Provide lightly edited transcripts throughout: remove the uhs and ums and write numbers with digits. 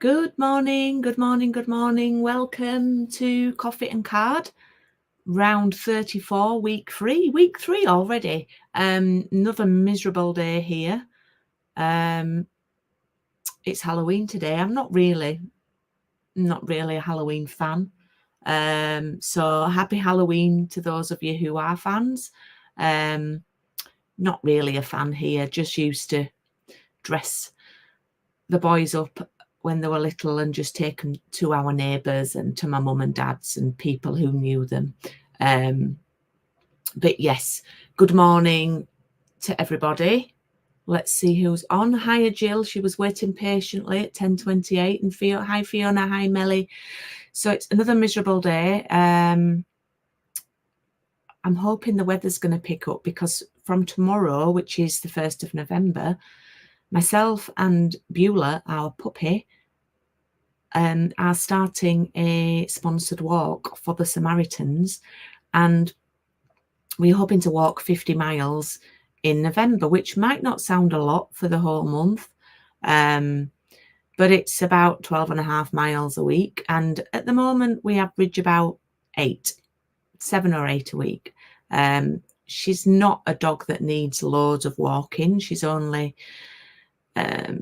Good morning, good morning, good morning. Welcome to Coffee and Card, round 34, week 3. Week 3 already. Another miserable day here. It's Halloween today. I'm not really a Halloween fan. So happy Halloween to those of you who are fans. Not really a fan here, just used to dress the boys up when they were little and just take them to our neighbours and to my mum and dad's and people who knew them. But yes, good morning to everybody. Let's see who's on. Hiya, Jill. She was waiting patiently at 10:28. And hi, Fiona. Hi, Melly. So it's another miserable day. I'm hoping the weather's going to pick up because from tomorrow, which is the 1st of November, myself and Beulah, our puppy, are starting a sponsored walk for the Samaritans, and we're hoping to walk 50 miles in November, which might not sound a lot for the whole month, but it's about 12.5 miles a week, and at the moment we average about 7 or 8 a week. She's not a dog that needs loads of walking. She's only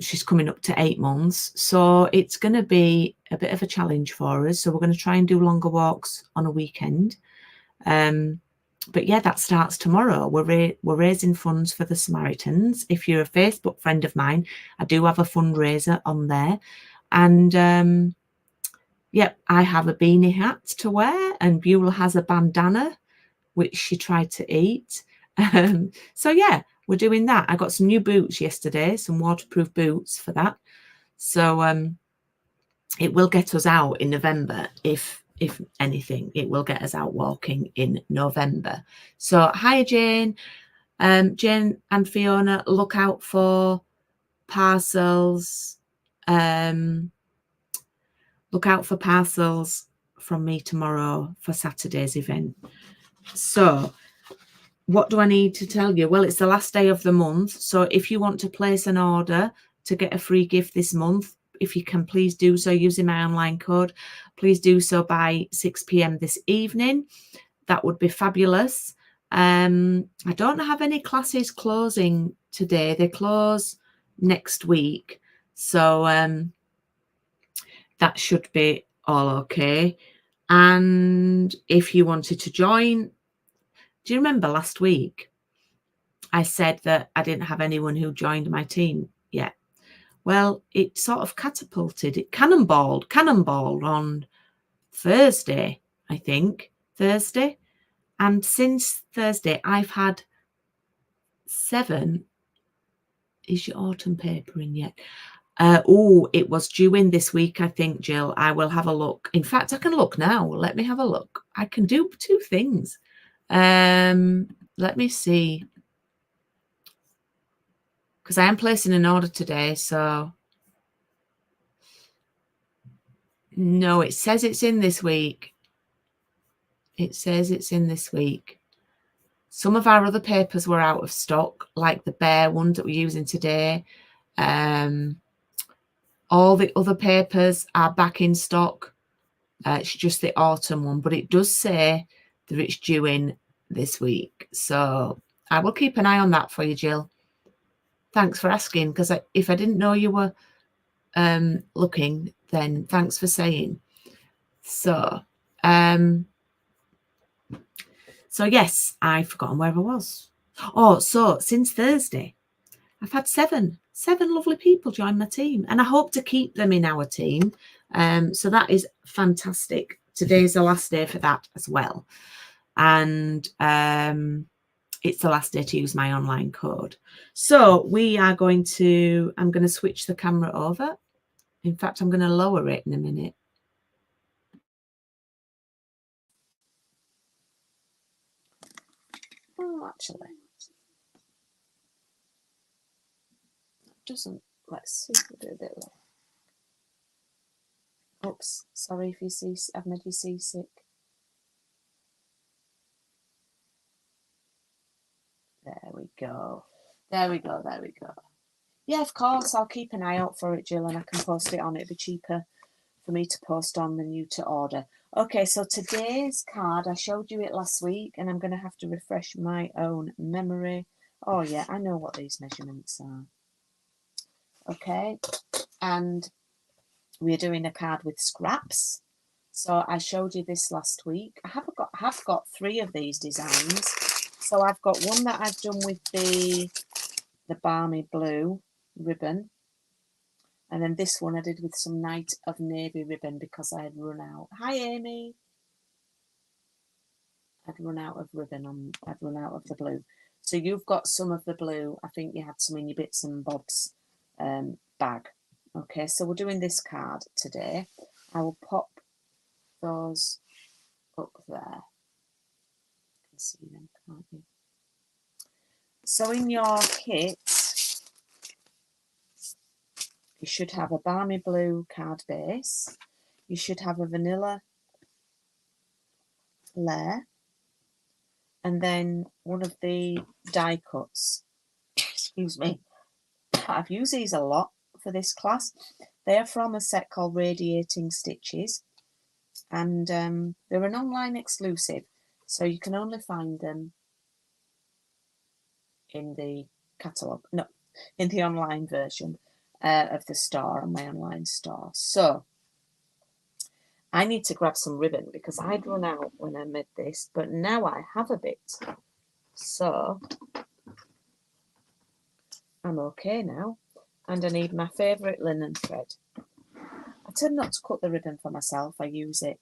she's coming up to 8 months, so it's going to be a bit of a challenge for us. So we're going to try and do longer walks on a weekend. But yeah, that starts tomorrow. We're raising funds for the Samaritans. If you're a Facebook friend of mine, I do have a fundraiser on there, and yeah, I have a beanie hat to wear, and Beulah has a bandana which she tried to eat. So yeah, we're doing that. I got some new boots yesterday, some waterproof boots for that. So it will get us out in November. If anything, it will get us out walking in November. So hi, Jane. Jane and Fiona, look out for parcels. Look out for parcels from me tomorrow for Saturday's event. So what do I need to tell you? Well, it's the last day of the month. So if you want to place an order to get a free gift this month, if you can, please do so using my online code. Please do so by 6 p.m. this evening. That would be fabulous. I don't have any classes closing today. They close next week. So that should be all okay. And if you wanted to join, do you remember last week I said that I didn't have anyone who joined my team yet? Well, it sort of catapulted, it cannonballed on Thursday, I think, Thursday. And since Thursday, I've had 7. Is your autumn paper in yet? It was due in this week, I think, Jill. I will have a look. In fact, I can look now. Let me have a look. I can do 2 things. Let me see. Because I am placing an order today, so no, it says it's in this week. It says it's in this week. Some of our other papers were out of stock, like the bear one that we're using today. All the other papers are back in stock. It's just the autumn one, but it does say that it's due in this week. So I will keep an eye on that for you, Jill. Thanks for asking, because if I didn't know you were looking, then thanks for saying. So yes, I've forgotten where I was. Oh, so since Thursday, I've had 7 lovely people join my team, and I hope to keep them in our team. So that is fantastic. Today's the last day for that as well. And it's the last day to use my online code. So I'm going to switch the camera over. In fact, I'm going to lower it in a minute. Oh, actually, doesn't. Let's see if we do a bit low. Oops, sorry if you see, I've made you seasick. There we go. There we go. Yeah, of course. I'll keep an eye out for it, Jill, and I can post it on. It'd be cheaper for me to post on than you to order. Okay, so today's card, I showed you it last week, and I'm going to have to refresh my own memory. Oh, yeah, I know what these measurements are. Okay, and we're doing a card with scraps. So I showed you this last week. I have got 3 of these designs. So I've got one that I've done with the balmy blue ribbon. And then this one I did with some Night of Navy ribbon because I had run out. Hi, Amy. I'd run out of ribbon. I'd run out of the blue. So you've got some of the blue. I think you had some in your bits and bobs bag. Okay, so we're doing this card today. I will pop those up there. You can see them, can't you? So in your kit, you should have a balmy blue card base. You should have a vanilla layer. And then one of the die cuts. Excuse me. I've used these a lot for this class. They are from a set called Radiating Stitches. And they're an online exclusive. So you can only find them in the catalogue. No, in the online version of the store, on my online store. So I need to grab some ribbon because I'd run out when I made this, but now I have a bit. So I'm okay now. And I need my favourite linen thread. I tend not to cut the ribbon for myself, I use it.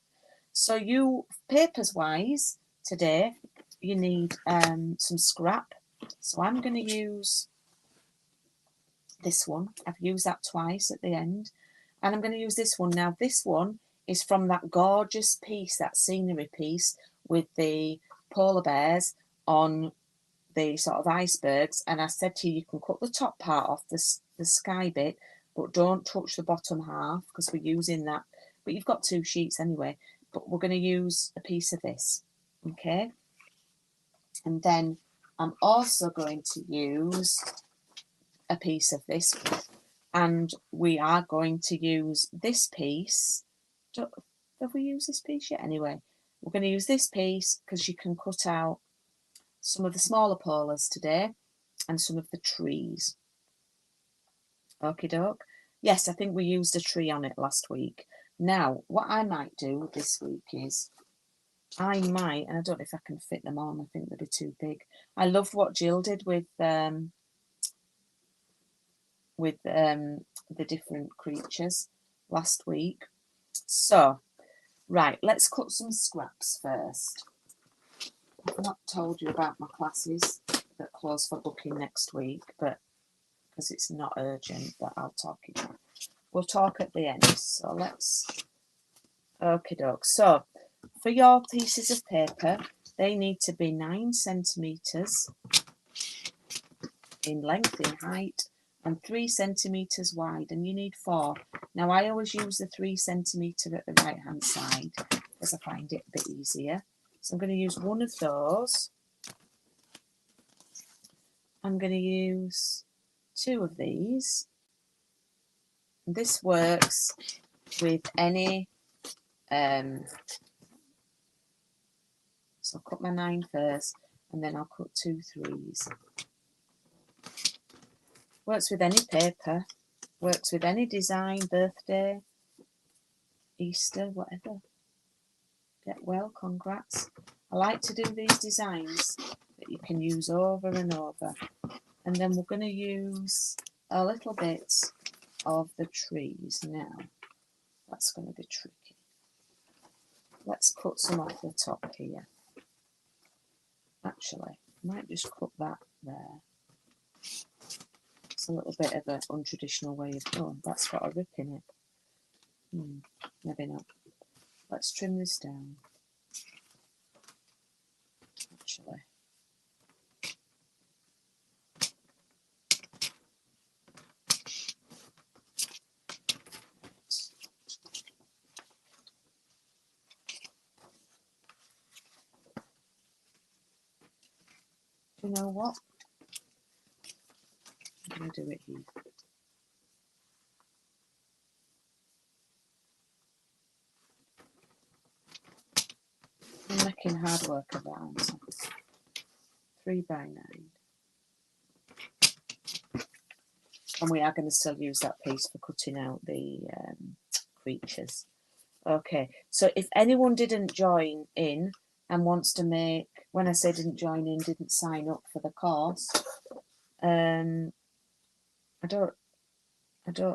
So you, papers wise, today, you need some scrap. So I'm going to use this one. I've used that twice at the end. And I'm going to use this one. Now this one is from that gorgeous piece, that scenery piece with the polar bears on the sort of icebergs. And I said to you, you can cut the top part off the sky bit, but don't touch the bottom half because we're using that. But you've got 2 sheets anyway. But we're going to use a piece of this. Okay. And then I'm also going to use a piece of this. And we are going to use this piece. Have we used this piece yet? Anyway, we're going to use this piece because you can cut out some of the smaller polars today and some of the trees. Okie doke. Yes, I think we used a tree on it last week. Now, what I might do this week is I might, and I don't know if I can fit them on, I think they'd be too big. I loved what Jill did with the different creatures last week. So, right, let's cut some scraps first. I've not told you about my classes that close for booking next week, but because it's not urgent, but I'll talk it. We'll talk at the end. So let's. Okie doke. So for your pieces of paper, they need to be 9 centimetres in length, in height, and 3 centimetres wide, and you need 4. Now I always use the 3 centimetre at the right hand side because I find it a bit easier. So I'm going to use one of those. I'm going to use 2 of these. And this works with any, so I'll cut my 9 first, and then I'll cut 2 3s. Works with any paper, works with any design, birthday, Easter, whatever. Get well, congrats. I like to do these designs that you can use over and over. And then we're going to use a little bit of the trees now. That's going to be tricky. Let's cut some off the top here. Actually, I might just cut that there. It's a little bit of an untraditional way of doing. That's got a rip in it. Maybe not. Let's trim this down. Actually. You know what? going to do it here. I'm making hard work of that, aren't I? 3 by 9. And we are going to still use that piece for cutting out the creatures. Okay, so if anyone didn't join in and wants to make, when I say didn't join in, didn't sign up for the course, I don't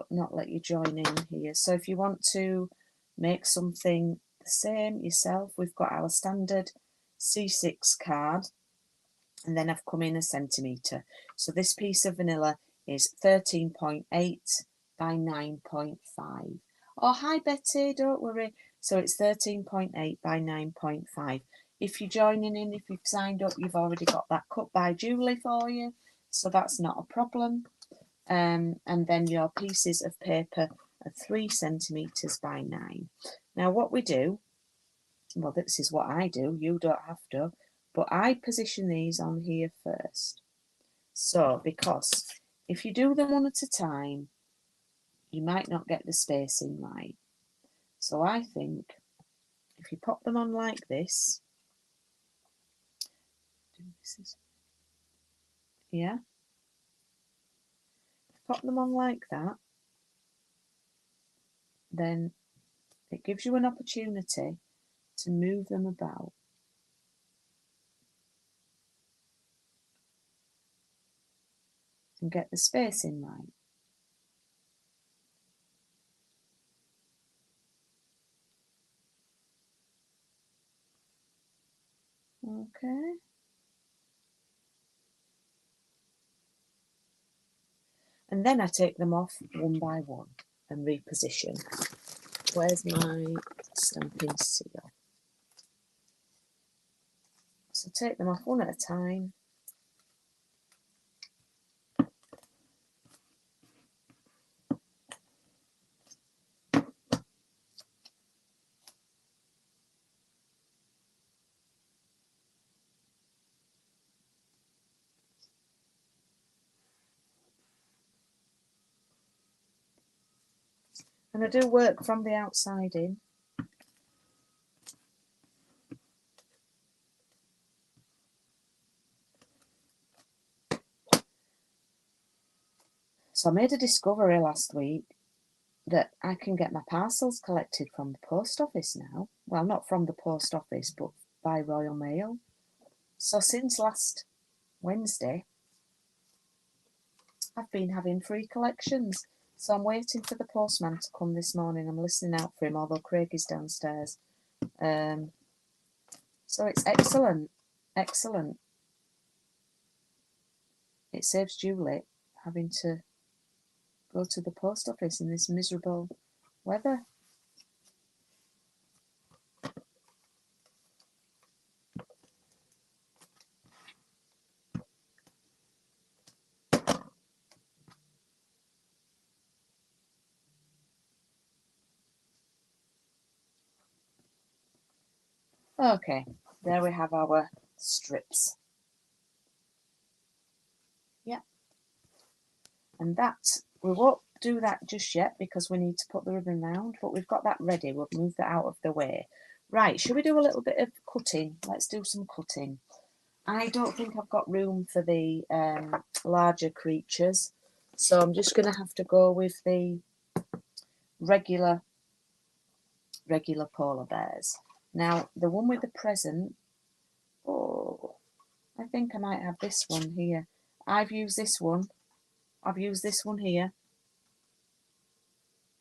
not let you join in here. So if you want to make something the same yourself, we've got our standard C6 card, and then I've come in a centimetre. So this piece of vanilla is 13.8 by 9.5. Oh, hi Betty, don't worry. So it's 13.8 by 9.5. If you're joining in, if you've signed up, you've already got that cut by Julie for you. So that's not a problem. And then your pieces of paper are 3 centimetres by 9. Now what we do, well, this is what I do, you don't have to, but I position these on here first. So, because if you do them one at a time, you might not get the spacing right. So I think if you pop them on like this, yeah, pop them on like that, then it gives you an opportunity to move them about. And get the spacing right. Okay. And then I take them off one by one and reposition. Where's my stamping seal? So take them off one at a time. And I do work from the outside in. So I made a discovery last week that I can get my parcels collected from the post office now. Well, not from the post office, but by Royal Mail. So since last Wednesday, I've been having free collections. So I'm waiting for the postman to come this morning. I'm listening out for him, although Craig is downstairs. So it's excellent, excellent. It saves Julie having to go to the post office in this miserable weather. Okay, there we have our strips. Yeah. And that, we won't do that just yet because we need to put the ribbon round, but we've got that ready. We'll move that out of the way. Right, should we do a little bit of cutting? Let's do some cutting. I don't think I've got room for the larger creatures, so I'm just going to have to go with the regular polar bears. Now, the one with the present, oh, I think I might have this one here. I've used this one. I've used this one here.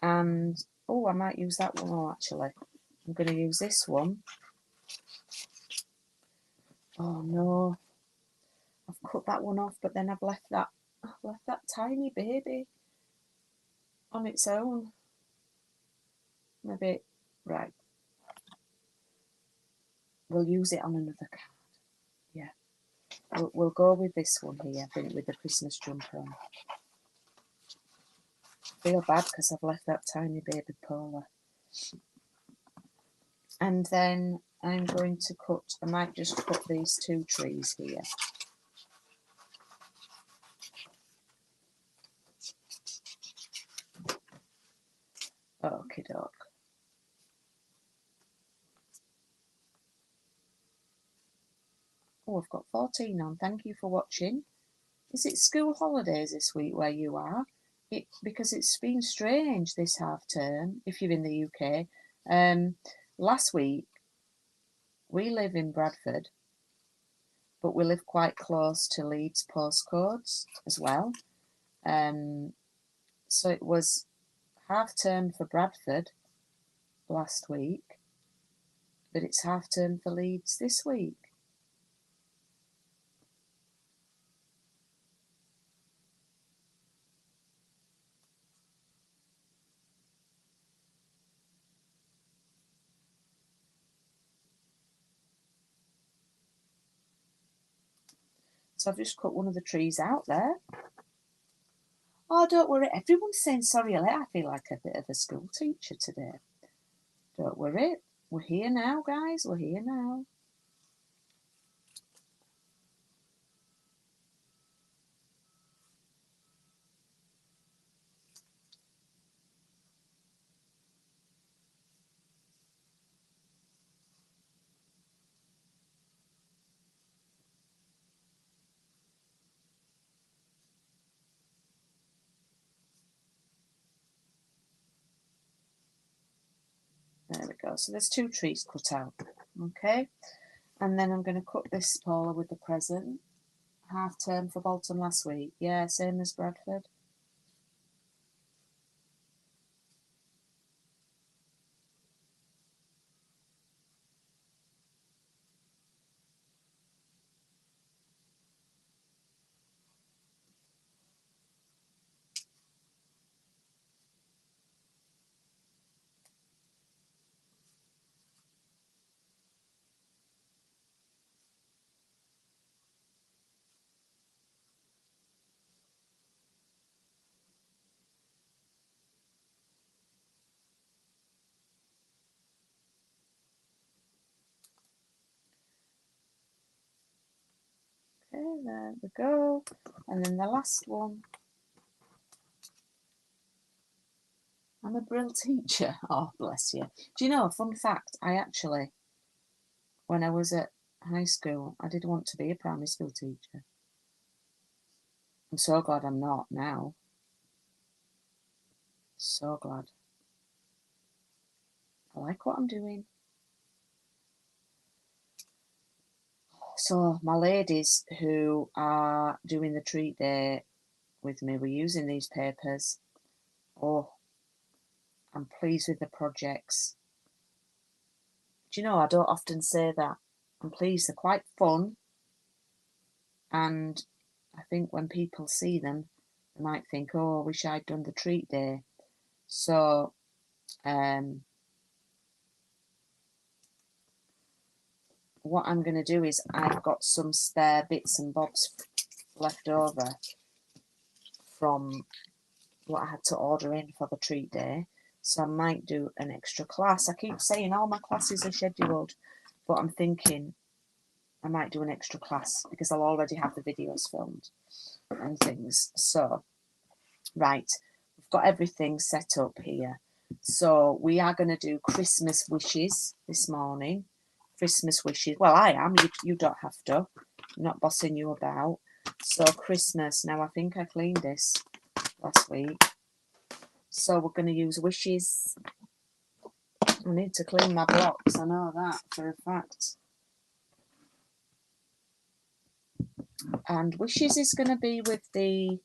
And, oh, I might use that one. Oh, actually, I'm going to use this one. Oh, no. I've cut that one off, but then I've left that tiny baby on its own. Maybe, right. We'll use it on another card. Yeah. We'll go with this one here, I think, with the Christmas jumper on. I feel bad because I've left that tiny baby polar. And then I'm going to cut, I might just cut these 2 trees here. Okie doke. Oh, I've got 14 on. Thank you for watching. Is it school holidays this week where you are? Because it's been strange this half term, if you're in the UK. Last week, we live in Bradford, but we live quite close to Leeds postcodes as well. So it was half term for Bradford last week, but it's half term for Leeds this week. So I've just cut one of the trees out there. Oh, don't worry. Everyone's saying sorry. I feel like a bit of a school teacher today. Don't worry. We're here now, guys. We're here now. There we go. So there's 2 trees cut out. Okay. And then I'm going to cut this Paula with the present. Half term for Bolton last week. Yeah, same as Bradford. Okay, there we go. And then the last one. I'm a brill teacher. Oh, bless you. Do you know, fun fact, I actually, when I was at high school, I did want to be a primary school teacher. I'm so glad I'm not now. So glad. I like what I'm doing. So my ladies who are doing the treat day with me, we're using these papers. Oh, I'm pleased with the projects. Do you know, I don't often say that. I'm pleased. They're quite fun. And I think when people see them, they might think, oh, I wish I'd done the treat day. So, what I'm going to do is I've got some spare bits and bobs left over from what I had to order in for the treat day. So I might do an extra class. I keep saying all my classes are scheduled, but I'm thinking I might do an extra class because I'll already have the videos filmed and things. So, right, we've got everything set up here. So we are going to do Christmas wishes this morning. Christmas wishes. Well, I am. You don't have to. I'm not bossing you about. So Christmas. Now, I think I cleaned this last week. So we're going to use wishes. I need to clean my blocks. I know that for a fact. And wishes is going to be with the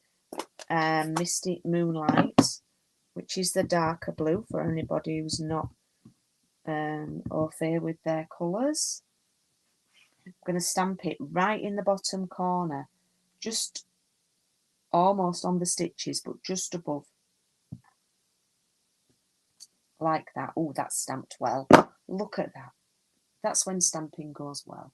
Mystic Moonlight, which is the darker blue for anybody who's not au fait with their colours. I'm going to stamp it right in the bottom corner, just almost on the stitches, but just above. Like that. Oh, that's stamped well. Look at that. That's when stamping goes well.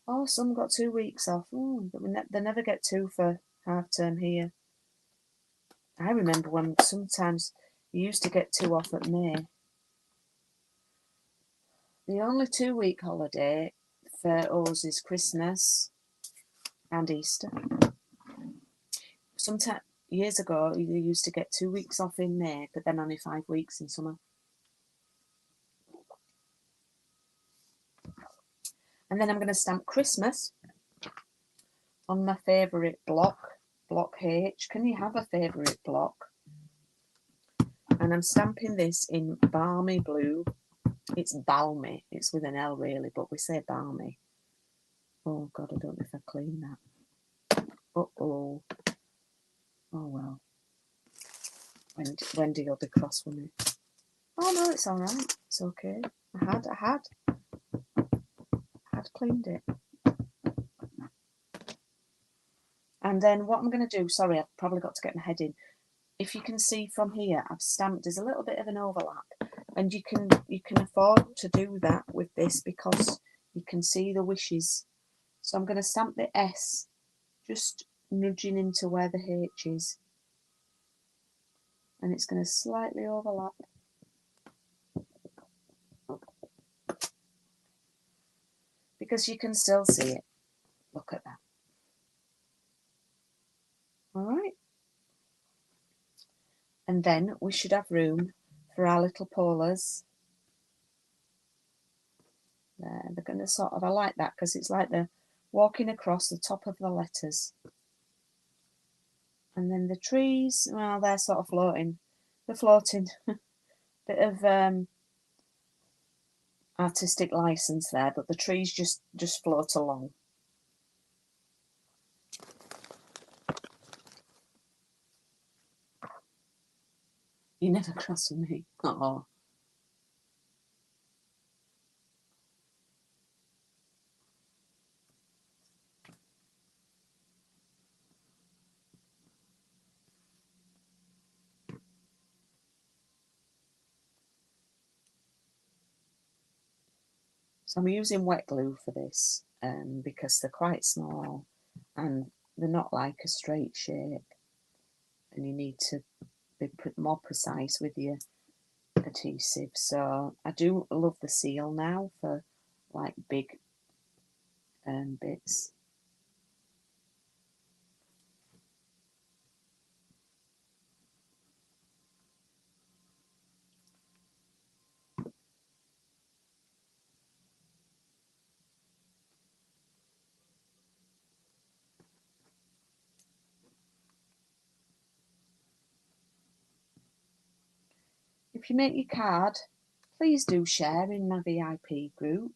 Oh, some got 2 weeks off. Oh, but they never get 2 for half term here. I remember when sometimes you used to get 2 off at May. The only 2-week holiday for us is Christmas and Easter. Sometimes years ago, you used to get 2 weeks off in May, but then only 5 weeks in summer. And then I'm going to stamp Christmas on my favourite block, block H. Can you have a favourite block? And I'm stamping this in balmy blue. It's balmy. It's with an L really, but we say balmy. Oh God, I don't know if I clean that. Uh-oh. Oh well. Wendy will be cross with me. Oh no, it's all right. It's okay. I had cleaned it. And then what I'm going to do, sorry, I've probably got to get my head in. If you can see from here, I've stamped, there's a little bit of an overlap. And you can afford to do that with this because you can see the wishes. So I'm going to stamp the S, just nudging into where the H is. And it's going to slightly overlap. Because you can still see it. Look at that. All right. And then we should have room for our little polars. There, they're going to sort of, I like that because it's like they're walking across the top of the letters. And then the trees, well, they're sort of floating. They're floating. Bit of artistic license there, but the trees just float along. You never cross with me. Oh. So I'm using wet glue for this because they're quite small and they're not like a straight shape, and you need to be more precise with your adhesive. So I do love the seal now for like big bits. If you make your card, please do share in my VIP group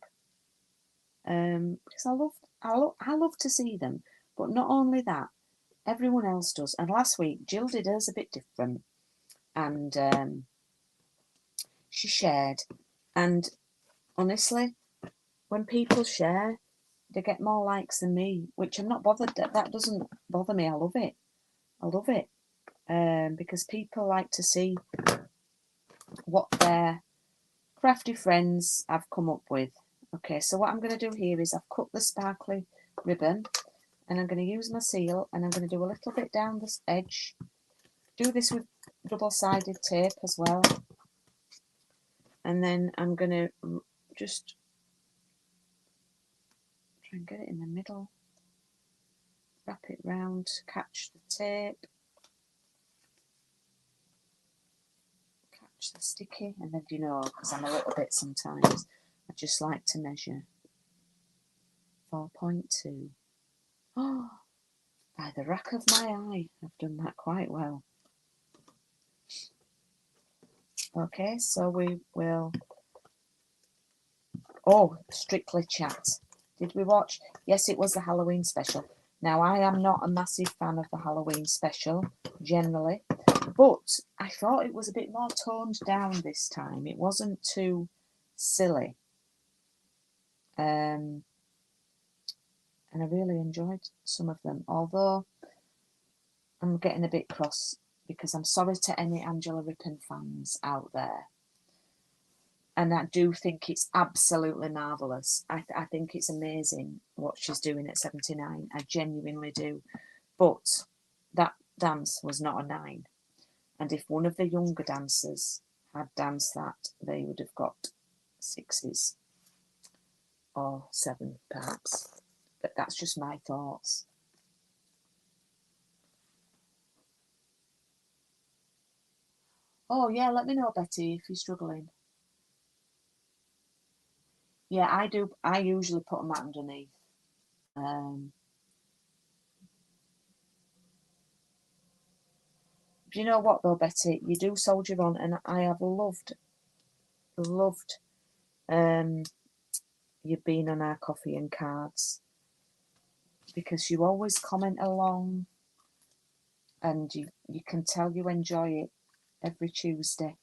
because I love to see them. But not only that, everyone else does. And last week Jill did hers a bit different, and she shared. And honestly, when people share, they get more likes than me, which I'm not bothered. That doesn't bother me. I love it. I love it because people like to see what their crafty friends have come up with. Okay, so what I'm going to do here is I've cut the sparkly ribbon and I'm going to use my seal and I'm going to do a little bit down this edge. Do this with double-sided tape as well. And then I'm going to just try and get it in the middle. Wrap it round, catch the tape. Catch the sticky. And then, you know, because I'm a little bit sometimes, I just like to measure. 4.2. Oh, by the rack of my eye, I've done that quite well. Okay, so we will... Oh, Strictly Chat. Did we watch? Yes, it was the Halloween special. Now, I am not a massive fan of the Halloween special, generally, but I thought it was a bit more toned down this time. It wasn't too silly. And I really enjoyed some of them, although I'm getting a bit cross because I'm sorry to any Angela Rippon fans out there. And I do think it's absolutely marvellous. I think it's amazing what she's doing at 79. I genuinely do. But that dance was not a 9. And if one of the younger dancers had danced that, they would have got 6s. or 7 perhaps, but that's just my thoughts. Oh yeah, let me know, Betty, if you're struggling. Yeah, I do. I usually put them underneath. Do you know what though, Betty? You do soldier on, and I have loved you being on our coffee and cards, because you always comment along, and you can tell you enjoy it every Tuesday.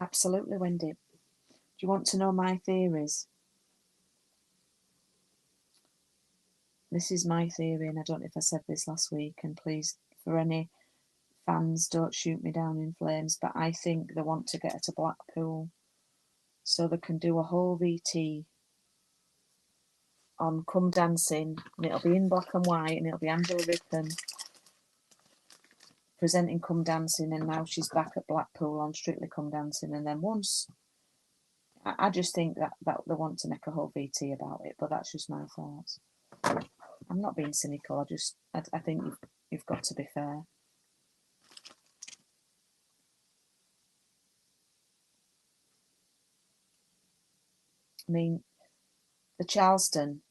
Absolutely, Wendy. Do you want to know my theories? This is my theory, and I don't know if I said this last week, and please, for any fans, don't shoot me down in flames, but I think they want to get her to Blackpool so they can do a whole VT on Come Dancing, and it'll be in black and white, and it'll be Angela Rippon presenting Come Dancing, and now she's back at Blackpool on Strictly Come Dancing, and then once, I just think that they want to make a whole VT about it, but that's just my thoughts. I'm not being cynical, I think you've got to be fair. I mean, the Charleston,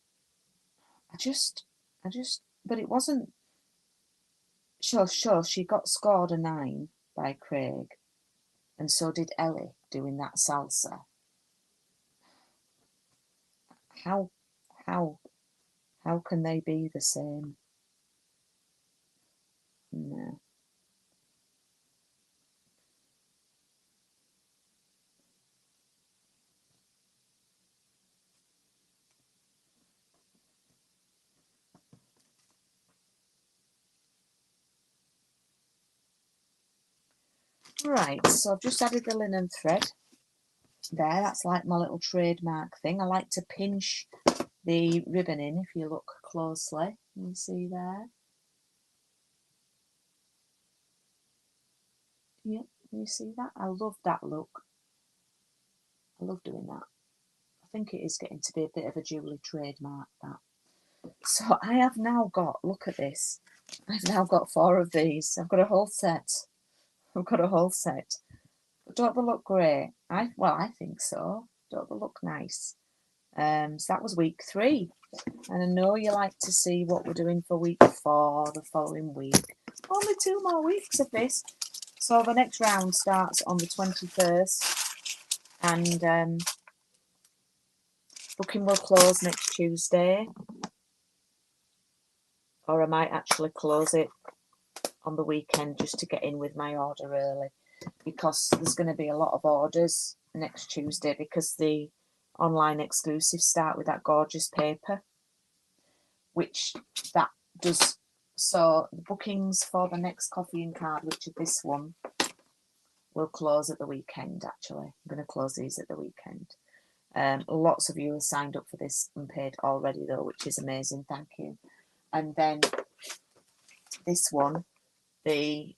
but it wasn't, sure, she got scored a 9 by Craig, and so did Ellie doing that salsa. How can they be the same? No. Right, so I've just added the linen thread there. That's like my little trademark thing. I like to pinch the ribbon in, if you look closely. You see there? Yep, you see that? I love that look. I love doing that. I think it is getting to be a bit of a Julie trademark, that. So I have now got, look at this. I've now got 4 of these. I've got a whole set. But don't they look great? I think so. Don't they look nice? So that was week 3. And I know you like to see what we're doing for week 4 the following week. Only 2 more weeks of this. So the next round starts on the 21st. And booking will close next Tuesday. Or I might actually close it on the weekend just to get in with my order early, because there's going to be a lot of orders next Tuesday, because the online exclusives start with that gorgeous paper, which that does. So the bookings for the next coffee and card, which is this one, will close at the weekend. Actually, I'm going to close these at the weekend. Lots of you have signed up for this unpaid already though, which is amazing. Thank you. And then this one, the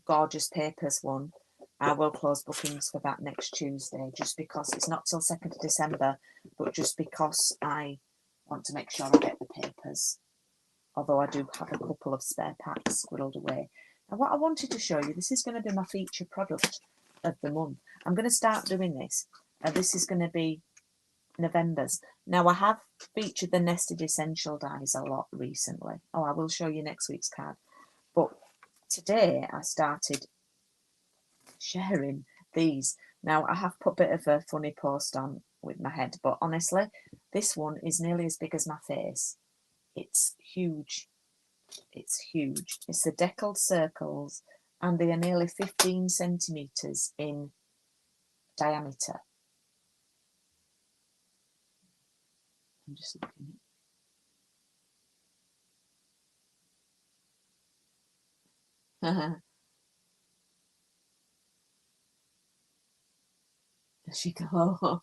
gorgeous papers one, I will close bookings for that next Tuesday, just because it's not till 2nd of December, but just because I want to make sure I get the papers, although I do have a couple of spare packs squirreled away. And what I wanted to show you, this is going to be my feature product of the month. I'm going to start doing this, and this is going to be November's. Now, I have featured the nested essential dies a lot recently. Oh, I will show you next week's card. But today I started sharing these. Now, I have put a bit of a funny post on with my head, but honestly, this one is nearly as big as my face. It's huge. It's huge. It's the deckled circles, and they are nearly 15 centimetres in diameter. I'm just looking at There she go.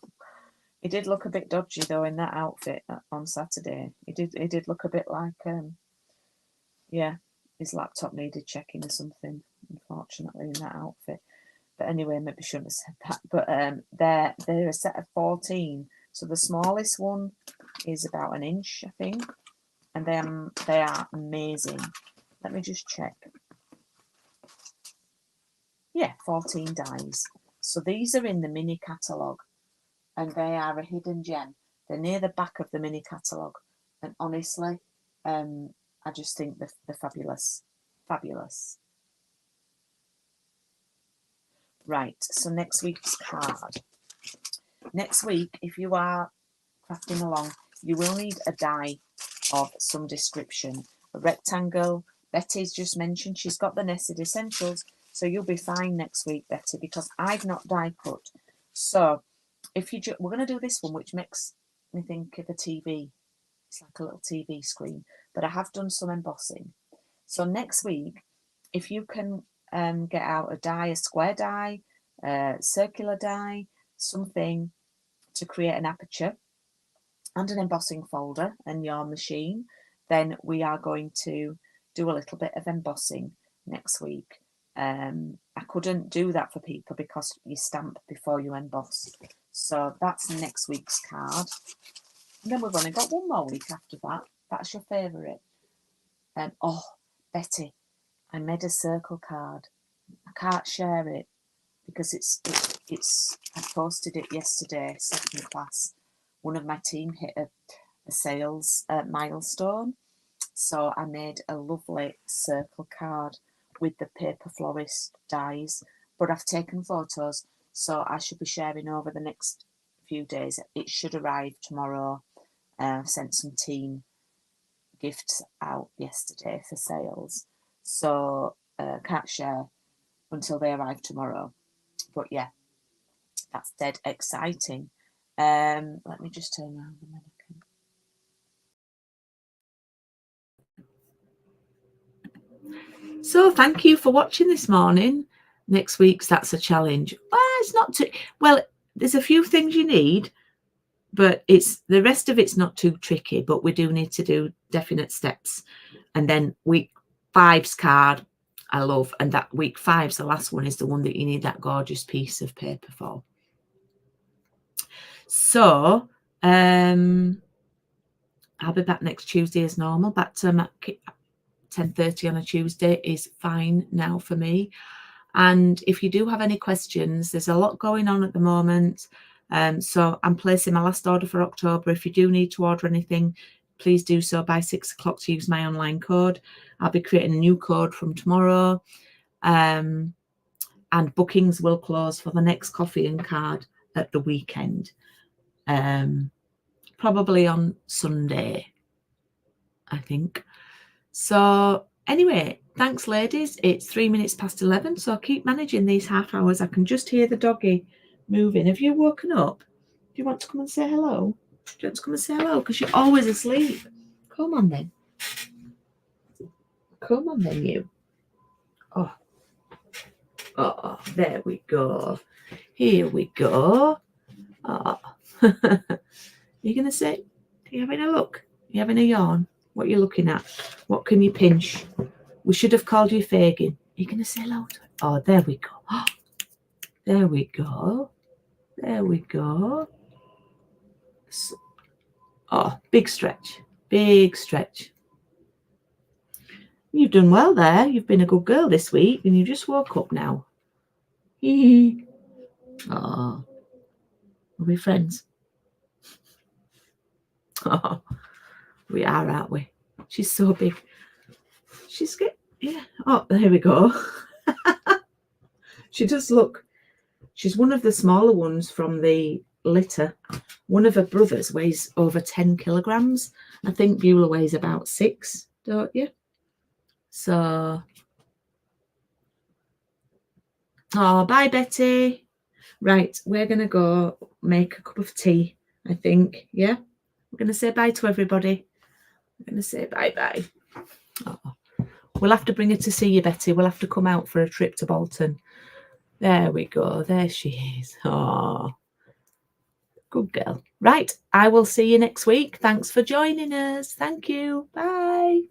He did look a bit dodgy though in that outfit on Saturday. He did look a bit like yeah, his laptop needed checking or something, unfortunately, in that outfit. But anyway, maybe I shouldn't have said that. But they're a set of 14. So the smallest one is about an inch, I think. And they are amazing. Let me just check. Yeah, 14 dies. So these are in the mini catalogue. And they are a hidden gem. They're near the back of the mini catalogue. And honestly, I just think they're fabulous. Fabulous. Right, so next week's card. Next week, if you are crafting along, you will need a die of some description. A rectangle. Betty's just mentioned she's got the Nested Essentials, so you'll be fine next week, Betty, because I've not die cut. So if you we're going to do this one, which makes me think of a TV. It's like a little TV screen, but I have done some embossing. So next week, if you can get out a die, a square die, a circular die, something to create an aperture and an embossing folder and your machine, then we are going to do a little bit of embossing next week. I couldn't do that for people because you stamp before you emboss. So that's next week's card. And then we've only got one more week after that. That's your favourite. Oh, Betty, I made a circle card. I can't share it because it's I posted it yesterday, second class. One of my team hit a sales milestone. So I made a lovely circle card with the paper florist dies. But I've taken photos, so I should be sharing over the next few days. It should arrive tomorrow. I've sent some team gifts out yesterday for sales. So can't share until they arrive tomorrow. But yeah, that's dead exciting. Let me just turn around a minute. So thank you for watching this morning. Next week's That's a Challenge. Well, it's not too well. There's a few things you need, but it's the rest of it's not too tricky. But we do need to do definite steps. And then week 5's card, I love, and that week 5's the last one is the one that you need that gorgeous piece of paper for. So I'll be back next Tuesday as normal. Back to 10:30 on a Tuesday is fine now for me. And if you do have any questions, there's a lot going on at the moment. So I'm placing my last order for October. If you do need to order anything, please do so by 6 o'clock to use my online code. I'll be creating a new code from tomorrow. And bookings will close for the next coffee and card at the weekend. Probably on Sunday, I think. So anyway, thanks, ladies. It's 3 minutes past 11, so keep managing these half hours. I can just hear the doggy moving. Have you woken up? Do you want to come and say hello? Do you want to come and say hello? Because you're always asleep. Come on then. Come on then, you. Oh, there we go. Here we go. Oh. You're going to say, are you having a look? Are you having a yawn? What are you looking at? What can you pinch? We should have called you Fagin. You're going to say hello to it? Oh, there we go. Oh, there we go. There we go. So, oh, big stretch. Big stretch. You've done well there. You've been a good girl this week and you just woke up now. Oh, we'll be friends. Oh, we are, aren't we? She's so big. She's good. Yeah. Oh, there we go. She does look. She's one of the smaller ones from the litter. One of her brothers weighs over 10 kilograms. I think Beulah weighs about 6, don't you? So, oh, bye, Betty. Right, we're going to go make a cup of tea, I think. Yeah? We're going to say bye to everybody. We're going to say bye-bye. Oh. We'll have to bring her to see you, Betty. We'll have to come out for a trip to Bolton. There we go. There she is. Oh, good girl. Right, I will see you next week. Thanks for joining us. Thank you. Bye.